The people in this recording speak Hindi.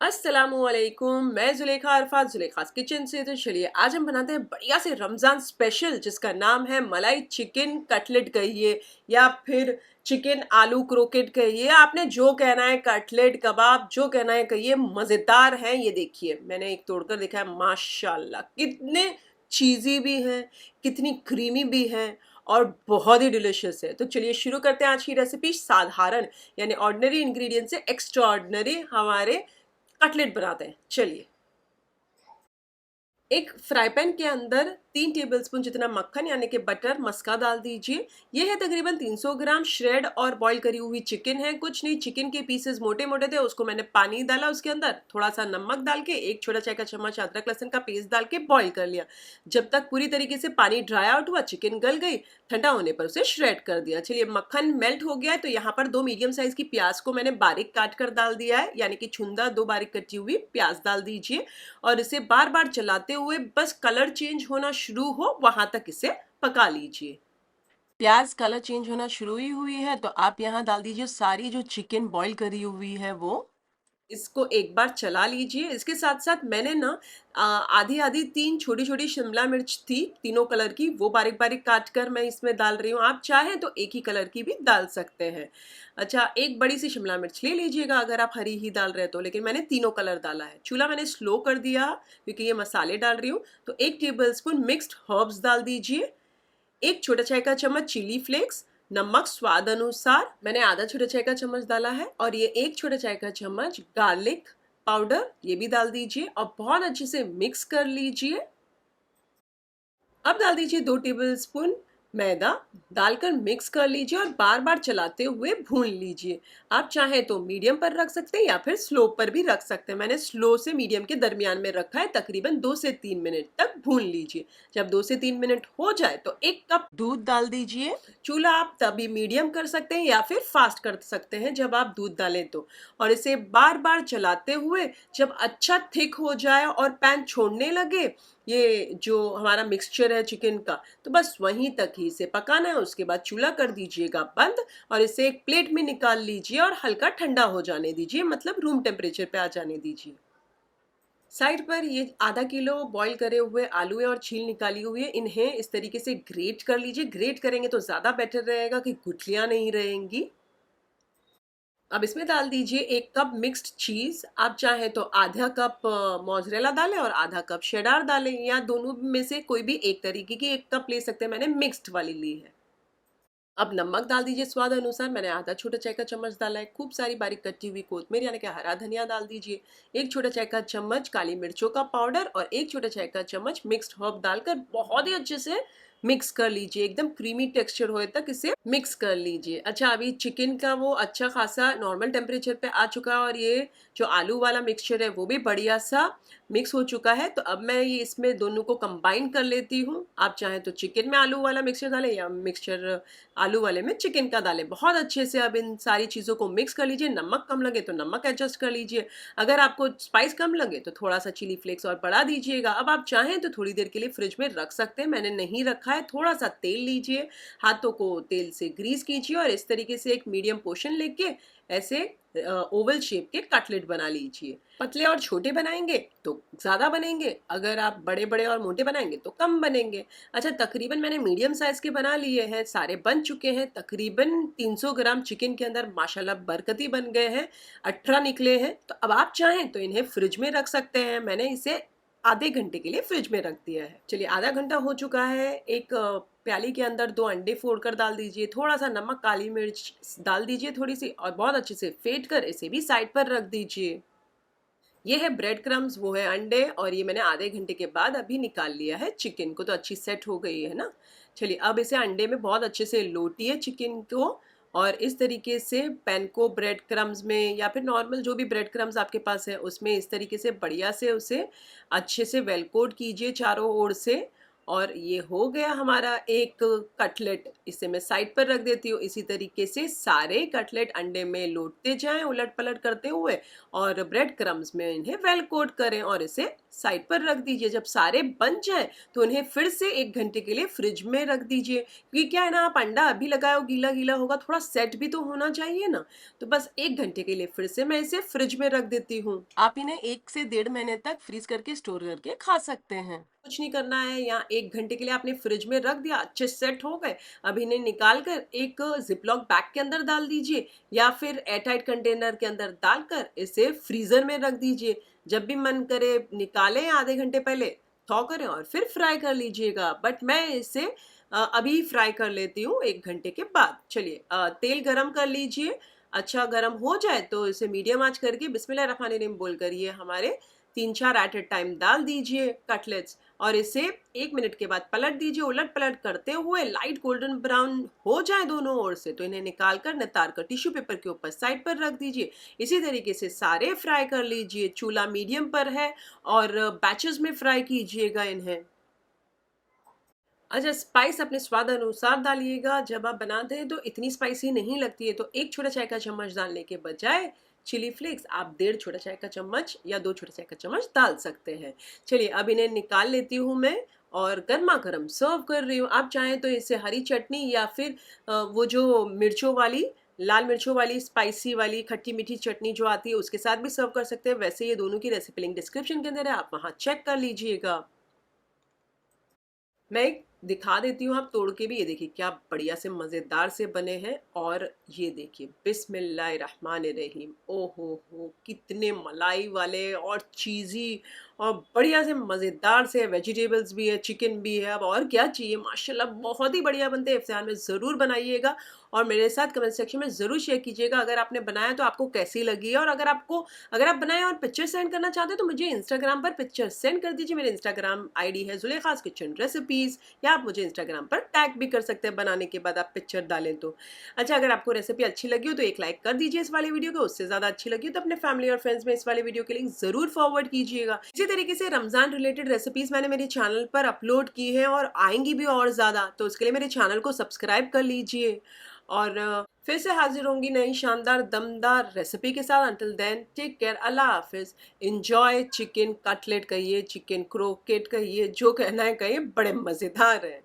अस्सलामुअलैकुम, मैं जुलेखा अरफात जुलेखास किचन से। तो चलिए आज हम बनाते हैं बढ़िया से रमज़ान स्पेशल जिसका नाम है मलाई चिकन कटलेट कहिए या फिर चिकन आलू क्रोकेट कहिए, आपने जो कहना है, कटलेट कबाब जो कहना है कहिए। मज़ेदार है। ये देखिए मैंने एक तोड़कर देखा है, माशाल्लाह कितने चीज़ी भी हैं, कितनी क्रीमी भी हैं और बहुत ही डिलिशियस है। तो चलिए शुरू करते हैं आज की रेसिपी। साधारण यानी ऑर्डिनरी इंग्रेडिएंट से एक्स्ट्रा ऑर्डिनरी हमारे कटलेट बनाते हैं। चलिए एक फ्राई पैन के अंदर 3 टेबलस्पून जितना मक्खन यानी कि बटर मस्का डाल दीजिए। ये है तकरीबन 300 ग्राम श्रेड और बॉईल करी हुई चिकन है। कुछ नहीं, चिकन के पीसेस मोटे मोटे थे, उसको मैंने पानी डाला, उसके अंदर थोड़ा सा नमक डाल के एक छोटा चाय का चम्मच अदरक लहसुन का पेस्ट डाल के बॉईल कर लिया। जब तक पूरी तरीके से पानी ड्राई आउट हुआ, चिकन गल गई, ठंडा होने पर उसे श्रेड कर दिया। चलिए मक्खन मेल्ट हो गया है तो यहाँ पर 2 मीडियम साइज की प्याज को मैंने बारीक काट कर डाल दिया है, यानी कि छुंदा 2 बारीक कटी हुई प्याज डाल दीजिए और इसे बार बार चलाते हुए बस कलर चेंज होना शुरू हो वहां तक इसे पका लीजिए। प्याज कलर चेंज होना शुरू ही हुई है तो आप यहाँ डाल दीजिए सारी जो चिकन बॉईल करी हुई है वो। इसको एक बार चला लीजिए। इसके साथ साथ मैंने ना आधी आधी 3 छोटी छोटी शिमला मिर्च थी, तीनों कलर की, वो बारीक बारीक काट कर मैं इसमें डाल रही हूँ। आप चाहें तो एक ही कलर की भी डाल सकते हैं। अच्छा, एक बड़ी सी शिमला मिर्च ले लीजिएगा अगर आप हरी ही डाल रहे हैं तो, लेकिन मैंने तीनों कलर डाला है। चूल्हा मैंने स्लो कर दिया क्योंकि ये मसाले डाल रही हूँ। तो 1 टेबलस्पून मिक्स्ड हर्ब्स डाल दीजिए, एक छोटा चाय का चम्मच चिली फ्लेक्स, नमक स्वाद अनुसार, मैंने आधा छोटा चाय का चम्मच डाला है, और ये एक छोटा चाय का चम्मच गार्लिक पाउडर ये भी डाल दीजिए और बहुत अच्छे से मिक्स कर लीजिए। अब डाल दीजिए 2 टेबलस्पून मैदा, डालकर मिक्स कर लीजिए और बार बार चलाते हुए भून लीजिए। आप चाहें तो मीडियम पर रख सकते हैं या फिर स्लो पर भी रख सकते हैं। मैंने स्लो से मीडियम के दरमियान में रखा है। तकरीबन 2 से 3 मिनट तक भून लीजिए। जब 2 से 3 मिनट हो जाए तो 1 कप दूध डाल दीजिए। चूल्हा आप तभी मीडियम कर सकते हैं या फिर फास्ट कर सकते हैं जब आप दूध डालें तो, और इसे बार बार चलाते हुए जब अच्छा थिक हो जाए और पैन छोड़ने लगे ये जो हमारा मिक्सचर है चिकन का, तो बस वहीं तक ही इसे पकाना है। उसके बाद चूल्हा कर दीजिएगा बंद और इसे एक प्लेट में निकाल लीजिए और हल्का ठंडा हो जाने दीजिए, मतलब रूम टेम्परेचर पे आ जाने दीजिए। साइड पर ये आधा किलो बॉईल करे हुए आलू है और छील निकाली हुई है, इन्हें इस तरीके से ग्रेट कर लीजिए। ग्रेट करेंगे तो ज़्यादा बेटर रहेगा कि गुठलियाँ नहीं रहेंगी। अब इसमें डाल दीजिए 1 कप मिक्स्ड चीज़। आप चाहें तो आधा कप मोज़रेला डालें और आधा कप शेडार डालें, या दोनों में से कोई भी एक तरीके की 1 कप ले सकते हैं। मैंने मिक्स्ड वाली ली है। अब नमक डाल दीजिए स्वाद अनुसार। मैंने आधा छोटा चाय का चम्मच डाला है। खूब सारी बारीक कटी हुई कोतमीर यानी कि हरा धनिया डाल दीजिए। एक छोटा चाय का चम्मच काली मिर्चों का पाउडर और एक छोटा चाय का चम्मच मिक्स्ड हर्ब डालकर बहुत ही अच्छे से मिक्स कर लीजिए। एकदम क्रीमी टेक्सचर होए तक इसे मिक्स कर लीजिए। अच्छा, अभी चिकन का वो अच्छा खासा नॉर्मल टेम्परेचर पे आ चुका है और ये जो आलू वाला मिक्सचर है वो भी बढ़िया सा मिक्स हो चुका है। तो अब मैं ये इसमें दोनों को कंबाइन कर लेती हूँ। आप चाहें तो चिकन में आलू वाला मिक्सचर डालें या मिक्सचर आलू वाले में चिकन का डालें। बहुत अच्छे से अब इन सारी चीज़ों को मिक्स कर लीजिए। नमक कम लगे तो नमक एडजस्ट कर लीजिए। अगर आपको स्पाइस कम लगे तो थोड़ा सा चिली फ्लेक्स और बढ़ा दीजिएगा। अब आप चाहें तो थोड़ी देर के लिए फ्रिज में रख सकते हैं, मैंने नहीं रखा है। थोड़ा सा तेल लीजिए, हाथों को तेल से ग्रीस कीजिए और इस तरीके से एक मीडियम पोर्शन लेके ऐसे ओवल शेप के कटलेट बना लीजिए। पतले और छोटे बनाएंगे तो ज़्यादा बनेंगे, अगर आप बड़े बड़े और मोटे बनाएंगे तो कम बनेंगे। अच्छा, तकरीबन मैंने मीडियम साइज़ के बना लिए हैं, सारे बन चुके हैं। तकरीबन 300 ग्राम चिकन के अंदर माशाल्लाह बरकती बन गए हैं, 18 निकले हैं। तो अब आप चाहें तो इन्हें फ्रिज में रख सकते हैं। मैंने इसे आधे घंटे के लिए फ्रिज में रख दिया है। चलिए आधा घंटा हो चुका है। एक प्याली के अंदर 2 अंडे फोड़कर डाल दीजिए, थोड़ा सा नमक काली मिर्च डाल दीजिए थोड़ी सी, और बहुत अच्छे से फेंट कर इसे भी साइड पर रख दीजिए। ये है ब्रेड क्रम्स, वो है अंडे, और ये मैंने आधे घंटे के बाद अभी निकाल लिया है। चिकन को तो अच्छी सेट हो गई है ना। चलिए अब इसे अंडे में बहुत अच्छे से लोटिए चिकन को, और इस तरीके से पैन को ब्रेड क्रम्स में या फिर नॉर्मल जो भी ब्रेड क्रम्स आपके पास है उसमें इस तरीके से बढ़िया से उसे अच्छे से वेल कोट कीजिए चारों ओर से। और ये हो गया हमारा एक कटलेट, इसे मैं साइड पर रख देती हूँ। इसी तरीके से सारे कटलेट अंडे में लौटते जाएं उलट पलट करते हुए और ब्रेड क्रम्स में इन्हें वेल कोट करें और इसे साइड पर रख दीजिए। जब सारे बन जाएं तो इन्हें फिर से 1 घंटे के लिए फ्रिज में रख दीजिए, क्योंकि क्या है ना, आप अंडा अभी लगाओ गीला गीला होगा, थोड़ा सेट भी तो होना चाहिए ना। तो बस 1 घंटे के लिए फिर से मैं इसे फ्रिज में रख देती हूँ। आप इन्हें 1 से 1.5 महीने तक फ्रीज करके स्टोर करके खा सकते हैं। कुछ नहीं करना है, यहाँ 1 घंटे के लिए आपने फ्रिज में रख दिया, अच्छे सेट हो गए। अब इन्हें निकाल कर एक जिपलॉक बैग के अंदर डाल दीजिए या फिर एयरटाइट कंटेनर के अंदर डालकर इसे फ्रीजर में रख दीजिए। जब भी मन करे निकालें, आधे घंटे पहले थॉ करें और फिर फ्राई कर लीजिएगा। बट मैं इसे अभी फ्राई कर लेती हूँ 1 घंटे के बाद। चलिए तेल गरम कर लीजिए। अच्छा गरम हो जाए तो इसे मीडियम आंच करके बिस्मिल्लाह रहमान रहीम बोलकर ये हमारे 3-4 एट ए टाइम डाल दीजिए कटलेट्स और इसे 1 मिनट के बाद पलट दीजिए। उलट पलट करते हुए लाइट गोल्डन ब्राउन हो जाए दोनों ओर से तो इन्हें निकाल कर नितार कर टिश्यू पेपर के ऊपर साइड पर रख दीजिए। इसी तरीके से सारे फ्राई कर लीजिए। चूल्हा मीडियम पर है और बैचेस में फ्राई कीजिएगा इन्हें। अच्छा, स्पाइस अपने स्वाद अनुसार डालिएगा। जब आप बनाते हैं तो इतनी स्पाइसी नहीं लगती है, तो 1 छोटा चाय का चम्मच डालने के बजाय चिली फ्लेक्स आप 1.5 छोटा चाय का चम्मच या 2 छोटा चाय का चम्मच डाल सकते हैं। चलिए अब इन्हें निकाल लेती हूँ मैं और गर्मा गर्म सर्व कर रही हूँ। आप चाहें तो इसे हरी चटनी या फिर वो जो मिर्चों वाली, लाल मिर्चों वाली स्पाइसी वाली खट्टी मीठी चटनी जो आती है उसके साथ भी सर्व कर सकते हैं। वैसे ये दोनों की रेसिपी लिंक डिस्क्रिप्शन के अंदर है, आप वहाँ चेक कर लीजिएगा। मैं एक दिखा देती हूँ, आप तोड़ के भी। ये देखिए क्या बढ़िया से मज़ेदार से बने हैं। और ये देखिए बिस्मिल्लाहिर्रहमानिर्रहीम, ओहो हो कितने मलाई वाले और चीज़ी और बढ़िया से मज़ेदार से। वेजिटेबल्स भी है, चिकन भी है, अब और क्या चाहिए। माशाल्लाह बहुत ही बढ़िया बनते हैं। इफ्तार में ज़रूर बनाइएगा और मेरे साथ कमेंट सेक्शन में ज़रूर शेयर कीजिएगा अगर आपने बनाया तो आपको कैसी लगी है। और अगर आप बनाएं और पिक्चर सेंड करना चाहते हैं तो मुझे इंस्टाग्राम पर पिक्चर सेंड कर दीजिए। मेरे इंस्टाग्राम आईडी है जुलेखास किचन रेसिपीज़, या आप मुझे इंस्टाग्राम पर टैग भी कर सकते हैं बनाने के बाद आप पिक्चर डालें तो। अच्छा, अगर आपको रेसिपी अच्छी लगी हो तो एक लाइक कर दीजिए इस वाले वीडियो को। उससे ज़्यादा अच्छी लगी हो तो अपने फैमिली और फ्रेंड्स में इस वाले वीडियो के लिंक ज़रूर फॉरवर्ड कीजिएगा। इसी तरीके से रमज़ान रिलेटेड रेसिपीज़ मैंने मेरे चैनल पर अपलोड की है और आएंगी भी और ज़्यादा, तो उसके लिए मेरे चैनल को सब्सक्राइब कर लीजिए। और फिर से हाजिर होंगी नई शानदार दमदार रेसिपी के साथ। अंटिल देन टेक केयर, अल्लाह हाफिज़। इंजॉय चिकन कटलेट कहिए, चिकन क्रोकेट कहिए, जो कहना है कहिए, बड़े मज़ेदार हैं।